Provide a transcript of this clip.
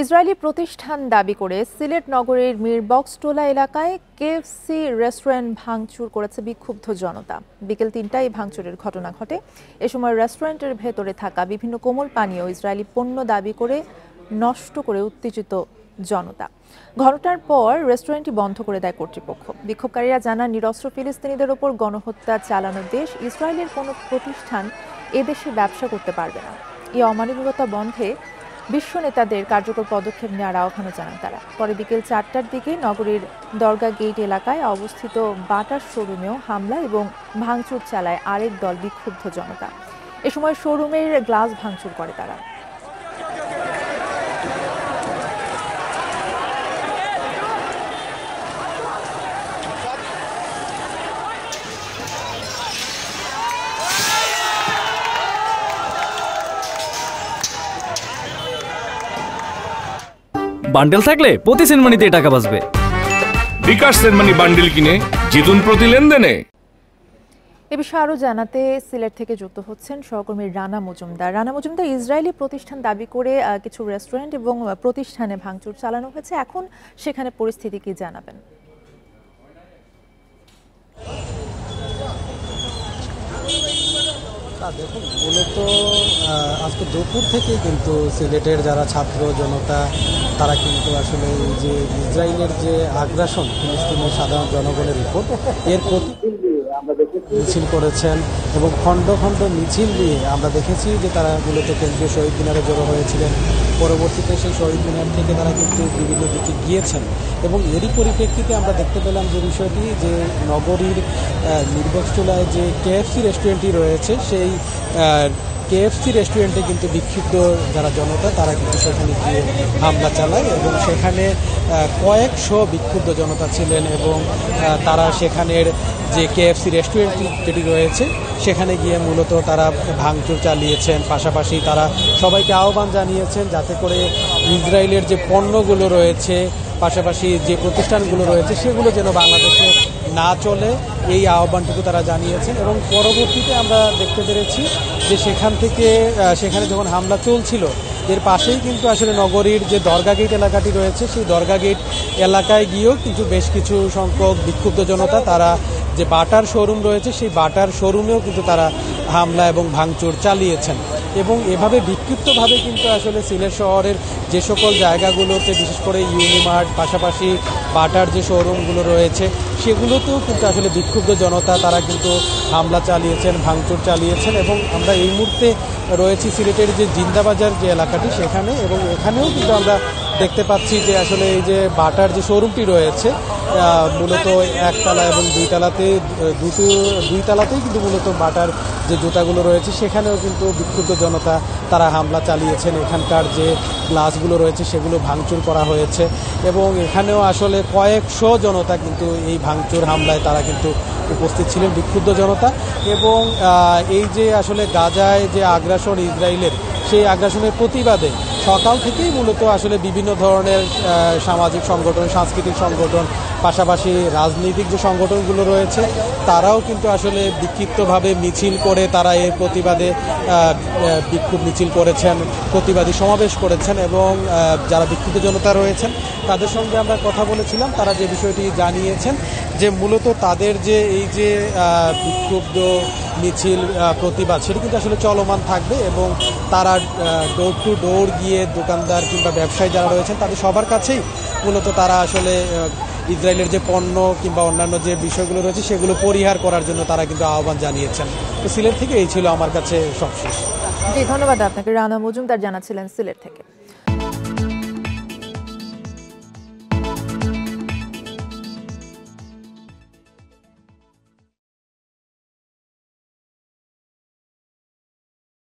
Israeli প্রতিষ্ঠান দাবি করে সিলেট নগরের মিরবক্সটোলা এলাকায় কেএফসি রেস্টুরেন্ট ভাঙচুর করেছে বিক্ষুব্ধ জনতা। বিকেল ৩টায় ভাঙচুরের ঘটনা ঘটে। এ সময় রেস্টুরেন্টের ভেতরে থাকা বিভিন্ন কোমল পানীয় ইসরায়েলি পণ্য দাবি করে নষ্ট করে উত্তেজিত জনতা। ঘটনার পর রেস্টুরেন্টটি বন্ধ করে দেয় কর্তৃপক্ষ। বিক্ষোভকারীরা জানান, নিরস্ত্র ফিলিস্তিনিদের ওপর গণহত্যা চালানো দেশ ইসরায়েলের কোনো প্রতিষ্ঠান এদেশে ব্যবসা করতে পারবে না। এই অমানবিকতা বন্ধে বিশ্ব নেতাদের কার্যকর পদক্ষেপ নেওয়ার আহ্বানও জানান তারা। পরে বিকেল ৪টার দিকে নগরীর দরগা গেট এলাকায় অবস্থিত বাটার শোরুমেও হামলা এবং ভাঙচুর চালায় আরেক দল বিক্ষুব্ধ জনতা। এ সময় শোরুমের গ্লাস ভাঙচুর করে তারা। বান্ডেল থাকলে প্রতি সেনমানিতে টাকা বাঁচবে। বিকাশ সেনমানি বান্ডেল কিনে জিতুন প্রতি লেনদেনে। এ বিষয়ে আরো জানাতে সিলেট থেকে যুক্ত হচ্ছেন সহকর্মী রানা মজুমদার। ইসরায়েলি প্রতিষ্ঠান দাবি করে কিছু রেস্টুরেন্ট এবং প্রতিষ্ঠানে ভাঙচুর চালানো হয়েছে। এখন সেখানে পরিস্থিতি কি জানাবেন? দেখুন, মূলত আজকে দুপুর থেকে কিন্তু সিলেটের যারা ছাত্র জনতা তারা কিন্তু আসলে এই যে ইসরায়েলের যে আগ্রাসন ফিলিস্তিনের সাধারণ জনগণের উপর এর প্রতিক্রিয়া দিয়ে আমরা দেখেছি মিছিল করেছেন এবং খণ্ড খণ্ড মিছিল দিয়ে আমরা দেখেছি যে তারা মূলত কেন্দ্রীয় শহীদ মিনারে জড়ো হয়েছিলেন। পরবর্তীতে সেই শহীদ মিনার থেকে তারা কিন্তু বিভিন্ন দিকে গিয়েছেন এবং এরই পরিপ্রেক্ষিতে আমরা দেখতে পেলাম যে বিষয়টি যে নগরীর মিরবক্সটোলায় যে কেএফসি রেস্টুরেন্টটি রয়েছে সেই কেএফসি রেস্টুরেন্টে কিন্তু বিক্ষুব্ধ যারা জনতা তারা কিন্তু সেখানে গিয়ে হামলা চালায় এবং সেখানে কয়েকশো বিক্ষুব্ধ জনতা ছিলেন এবং তারা সেখানের যে কেএফসি রেস্টুরেন্ট যেটি রয়েছে সেখানে গিয়ে মূলত তারা ভাঙচুর চালিয়েছেন। পাশাপাশি তারা সবাইকে আহ্বান জানিয়েছেন যাতে করে ইসরায়েলের যে পণ্যগুলো রয়েছে পাশাপাশি যে প্রতিষ্ঠানগুলো রয়েছে সেগুলো যেন বাংলাদেশে না চলে, এই আহ্বানটুকু তারা জানিয়েছেন। এবং পরবর্তীতে আমরা দেখতে পেরেছি যে সেখানে যখন হামলা চলছিল এর পাশেই কিন্তু আসলে নগরীর যে দরগা গেট এলাকাটি রয়েছে সেই দরগা গেট এলাকায় গিয়েও কিন্তু বেশ কিছু সংখ্যক বিক্ষুব্ধ জনতা তারা যে বাটার শোরুম রয়েছে সেই বাটার শোরুমেও কিন্তু তারা হামলা এবং ভাঙচুর চালিয়েছেন। এবং এভাবে বিক্ষিপ্তভাবে কিন্তু আসলে সিলেট শহরের যে সকল জায়গাগুলোতে বিশেষ করে ইউনিমার্ট পাশাপাশি বাটার যে শোরুমগুলো রয়েছে সেগুলোতেও কিন্তু আসলে বিক্ষুব্ধ জনতা তারা কিন্তু হামলা চালিয়েছেন, ভাঙচুর চালিয়েছেন। এবং আমরা এই মুহূর্তে রয়েছি সিলেটের যে জিন্দাবাজার যে এলাকাটি সেখানে, এবং এখানেও কিন্তু আমরা দেখতে পাচ্ছি যে আসলে এই যে বাটার যে শোরুমটি রয়েছে মূলত একতলা এবং দুই তালাতেই কিন্তু মূলত বাটার যে জুতাগুলো রয়েছে সেখানেও কিন্তু বিক্ষুব্ধ জনতা তারা হামলা চালিয়েছেন। এখানকার যে গ্লাসগুলো রয়েছে সেগুলো ভাঙচুর করা হয়েছে এবং এখানেও আসলে কয়েকশো জনতা কিন্তু এই ভাঙচুর হামলায় তারা কিন্তু উপস্থিত ছিলেন, বিক্ষুব্ধ জনতা। এবং এই যে আসলে গাজায় যে আগ্রাসন ইসরায়েলের সেই আগ্রাসনের প্রতিবাদে সকাল থেকেই মূলত আসলে বিভিন্ন ধরনের সামাজিক সংগঠন, সাংস্কৃতিক সংগঠন পাশাপাশি রাজনৈতিক যে সংগঠনগুলো রয়েছে তারাও কিন্তু আসলে বিক্ষিপ্তভাবে মিছিল করে তারা এর প্রতিবাদে বিক্ষোভ মিছিল করেছেন, প্রতিবাদী সমাবেশ করেছেন। এবং যারা বিক্ষুব্ধ জনতা রয়েছেন তাদের সঙ্গে আমরা কথা বলেছিলাম, তারা যে বিষয়টি জানিয়েছেন যে মূলত তাদের যে এই যে বিক্ষুব্ধ মিছিল প্রতিবাদ সেটি কিন্তু আসলে চলমান থাকবে এবং তারা ডোর টু ডোর গিয়ে দোকানদার কিংবা ব্যবসায়ী যারা রয়েছেন তাদের সবার কাছেই মূলত তারা আসলে ইসরায়েলের যে পণ্য কিংবা অন্যান্য যে বিষয়গুলো রয়েছে সেগুলো পরিহার করার জন্য তারা কিন্তু আহ্বান জানিয়েছেন। তো সিলেট থেকে এই ছিল আমার কাছে সবশেষ। ধন্যবাদ আপনাকে। রানা মজুমদার জানাচ্ছিলেন সিলেট থেকে।